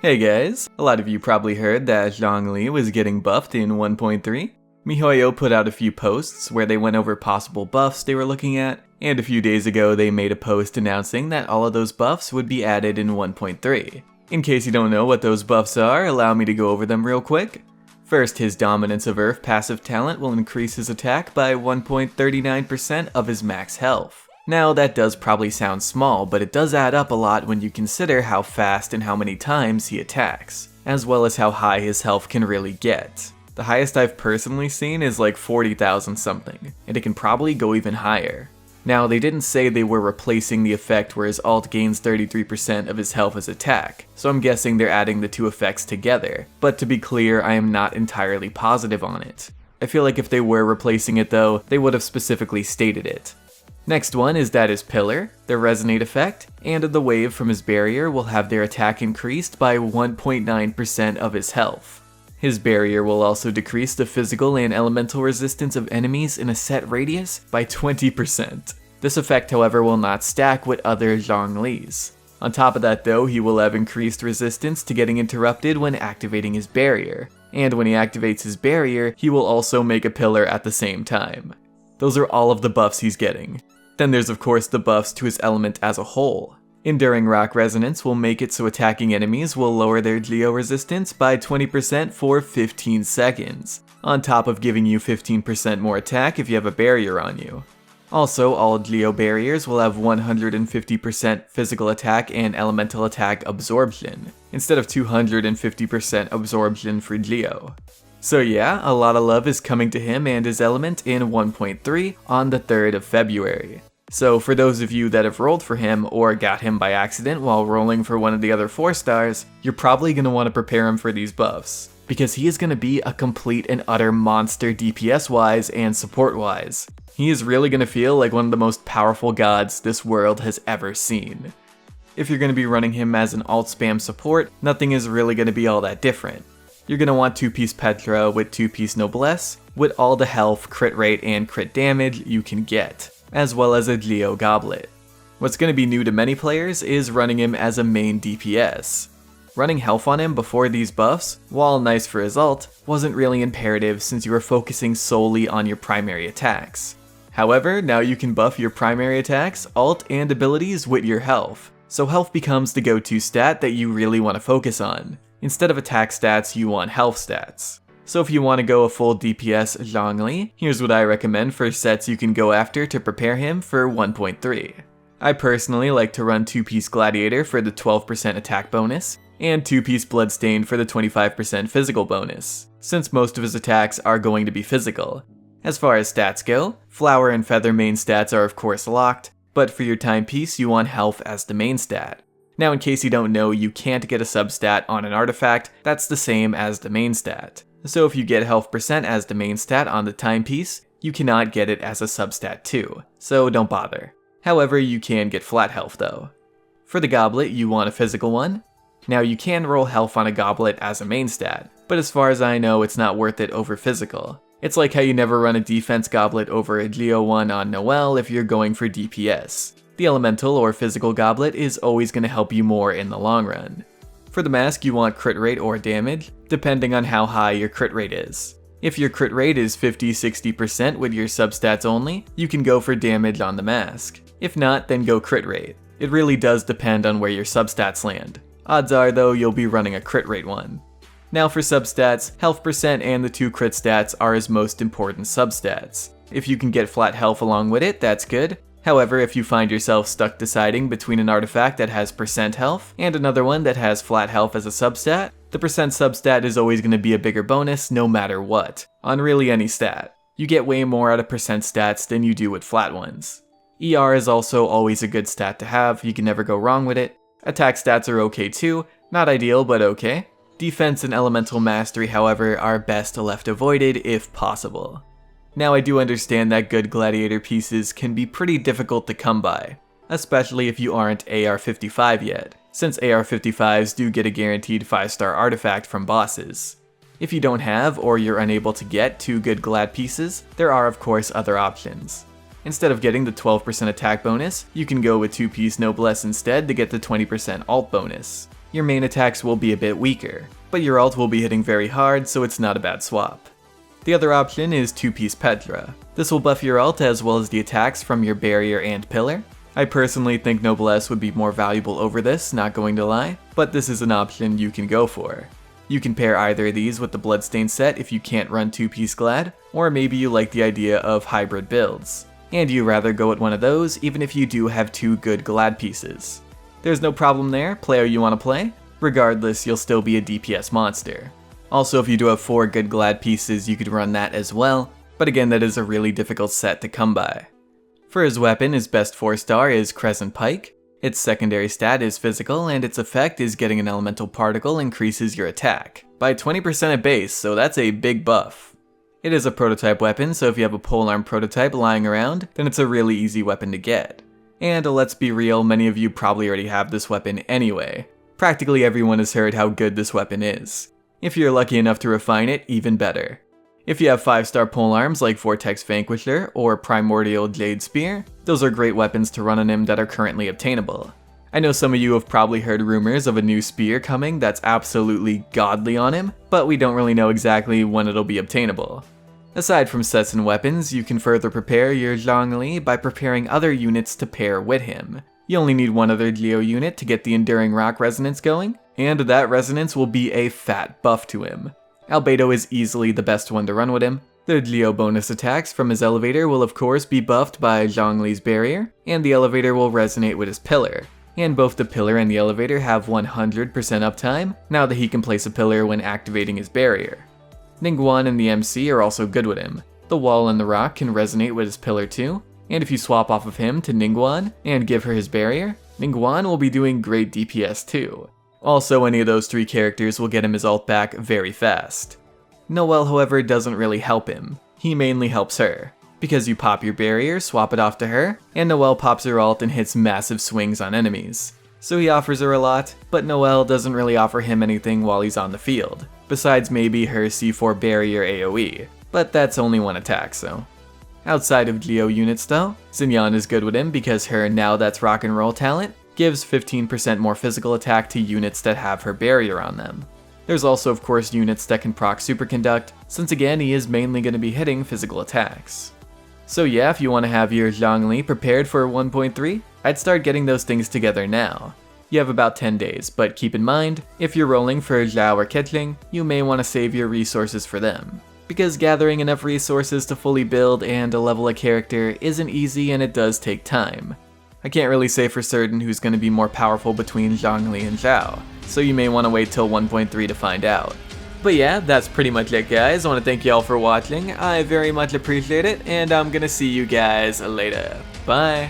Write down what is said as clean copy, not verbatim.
Hey guys, a lot of you probably heard that Zhongli was getting buffed in 1.3. Mihoyo put out a few posts where they went over possible buffs they were looking at, and a few days ago they made a post announcing that all of those buffs would be added in 1.3. In case you don't know what those buffs are, allow me to go over them real quick. First, his Dominance of Earth passive talent will increase his attack by 1.39% of his max health. Now that does probably sound small, but it does add up a lot when you consider how fast and how many times he attacks, as well as how high his health can really get. The highest I've personally seen is like 40,000 something, and it can probably go even higher. Now they didn't say they were replacing the effect where his ult gains 33% of his health as attack, so I'm guessing they're adding the two effects together, but to be clear, I am not entirely positive on it. I feel like if they were replacing it though, they would have specifically stated it. Next one is that his Pillar, the Resonate effect, and the Wave from his Barrier will have their attack increased by 1.9% of his health. His Barrier will also decrease the physical and elemental resistance of enemies in a set radius by 20%. This effect, however, will not stack with other Zhongli's. On top of that though, he will have increased resistance to getting interrupted when activating his Barrier, and when he activates his Barrier, he will also make a Pillar at the same time. Those are all of the buffs he's getting. Then there's of course the buffs to his element as a whole. Enduring Rock Resonance will make it so attacking enemies will lower their Geo resistance by 20% for 15 seconds, on top of giving you 15% more attack if you have a barrier on you. Also, all Geo barriers will have 150% physical attack and elemental attack absorption, instead of 250% absorption for Geo. So yeah, a lot of love is coming to him and his element in 1.3 on the 3rd of February. So for those of you that have rolled for him or got him by accident while rolling for one of the other 4 stars, you're probably going to want to prepare him for these buffs, because he is going to be a complete and utter monster DPS wise and support wise. He is really going to feel like one of the most powerful gods this world has ever seen. If you're going to be running him as an alt spam support, nothing is really going to be all that different. You're going to want 2-piece Petra with 2-piece Noblesse, with all the health, crit rate, and crit damage you can get, as well as a Geo Goblet. What's going to be new to many players is running him as a main DPS. Running health on him before these buffs, while nice for his ult, wasn't really imperative since you were focusing solely on your primary attacks. However, now you can buff your primary attacks, ult, and abilities with your health, so health becomes the go-to stat that you really want to focus on. Instead of attack stats, you want health stats. So if you want to go a full DPS Zhongli, here's what I recommend for sets you can go after to prepare him for 1.3. I personally like to run 2-piece Gladiator for the 12% attack bonus, and 2-piece Bloodstained for the 25% physical bonus, since most of his attacks are going to be physical. As far as stats go, Flower and Feather main stats are of course locked, but for your timepiece you want health as the main stat. Now in case you don't know, you can't get a substat on an artifact that's the same as the main stat. So if you get health percent as the main stat on the timepiece, you cannot get it as a substat too, so don't bother. However, you can get flat health though. For the goblet, you want a physical one. Now you can roll health on a goblet as a main stat, but as far as I know, it's not worth it over physical. It's like how you never run a defense goblet over a Geo one on Noelle if you're going for DPS. The elemental or physical goblet is always going to help you more in the long run. For the mask, you want crit rate or damage, depending on how high your crit rate is. If your crit rate is 50-60% with your substats only, you can go for damage on the mask. If not, then go crit rate. It really does depend on where your substats land. Odds are though you'll be running a crit rate one. Now for substats, health percent and the 2 crit stats are his most important substats. If you can get flat health along with it, that's good. However, if you find yourself stuck deciding between an artifact that has percent health and another one that has flat health as a substat, the percent substat is always going to be a bigger bonus no matter what, on really any stat. You get way more out of percent stats than you do with flat ones. ER is also always a good stat to have, you can never go wrong with it. Attack stats are okay too, not ideal but okay. Defense and elemental mastery, however, are best left avoided if possible. Now I do understand that good gladiator pieces can be pretty difficult to come by, especially if you aren't AR-55 yet, since AR-55s do get a guaranteed 5-star artifact from bosses. If you don't have or you're unable to get 2 good glad pieces, there are of course other options. Instead of getting the 12% attack bonus, you can go with 2-piece Noblesse instead to get the 20% alt bonus. Your main attacks will be a bit weaker, but your ult will be hitting very hard, so it's not a bad swap. The other option is 2-piece Petra. This will buff your ult as well as the attacks from your barrier and pillar. I personally think Noblesse would be more valuable over this, not going to lie, but this is an option you can go for. You can pair either of these with the Bloodstain set if you can't run 2-piece Glad, or maybe you like the idea of hybrid builds, and you rather go with one of those even if you do have 2 good Glad pieces. There's no problem there, play how you want to play. Regardless, you'll still be a DPS monster. Also, if you do have 4 good Glad pieces, you could run that as well, but again, that is a really difficult set to come by. For his weapon, his best 4-star is Crescent Pike. Its secondary stat is physical, and its effect is getting an elemental particle increases your attack by 20% at base, so that's a big buff. It is a prototype weapon, so if you have a polearm prototype lying around, then it's a really easy weapon to get. And let's be real, many of you probably already have this weapon anyway. Practically everyone has heard how good this weapon is. If you're lucky enough to refine it, even better. If you have 5-star polearms like Vortex Vanquisher or Primordial Jade Spear, those are great weapons to run on him that are currently obtainable. I know some of you have probably heard rumors of a new spear coming that's absolutely godly on him, but we don't really know exactly when it'll be obtainable. Aside from sets and weapons, you can further prepare your Zhongli by preparing other units to pair with him. You only need one other Geo unit to get the Enduring Rock Resonance going, and that resonance will be a fat buff to him. Albedo is easily the best one to run with him. The Geo bonus attacks from his elevator will of course be buffed by Zhongli's barrier, and the elevator will resonate with his pillar. And both the pillar and the elevator have 100% uptime, now that he can place a pillar when activating his barrier. Ningguang and the MC are also good with him. The wall and the rock can resonate with his pillar too, and if you swap off of him to Ningguang and give her his barrier, Ningguang will be doing great DPS too. Also, any of those 3 characters will get him his ult back very fast. Noelle, however, doesn't really help him. He mainly helps her, because you pop your barrier, swap it off to her, and Noelle pops her ult and hits massive swings on enemies. So he offers her a lot, but Noelle doesn't really offer him anything while he's on the field, besides maybe her C4 barrier AoE, but that's only one attack, so. Outside of Geo units though, Xinyan is good with him because her Now That's Rock and Roll talent gives 15% more physical attack to units that have her barrier on them. There's also of course units that can proc Superconduct, since again he is mainly going to be hitting physical attacks. So yeah, if you want to have your Zhongli prepared for 1.3, I'd start getting those things together now. You have about 10 days, but keep in mind, if you're rolling for Zhao or Ketling, you may want to save your resources for them. Because gathering enough resources to fully build and level a character isn't easy and it does take time. I can't really say for certain who's going to be more powerful between Zhongli and Zhao, so you may want to wait till 1.3 to find out. But yeah, that's pretty much it guys. I want to thank y'all for watching, I very much appreciate it, and I'm gonna see you guys later. Bye!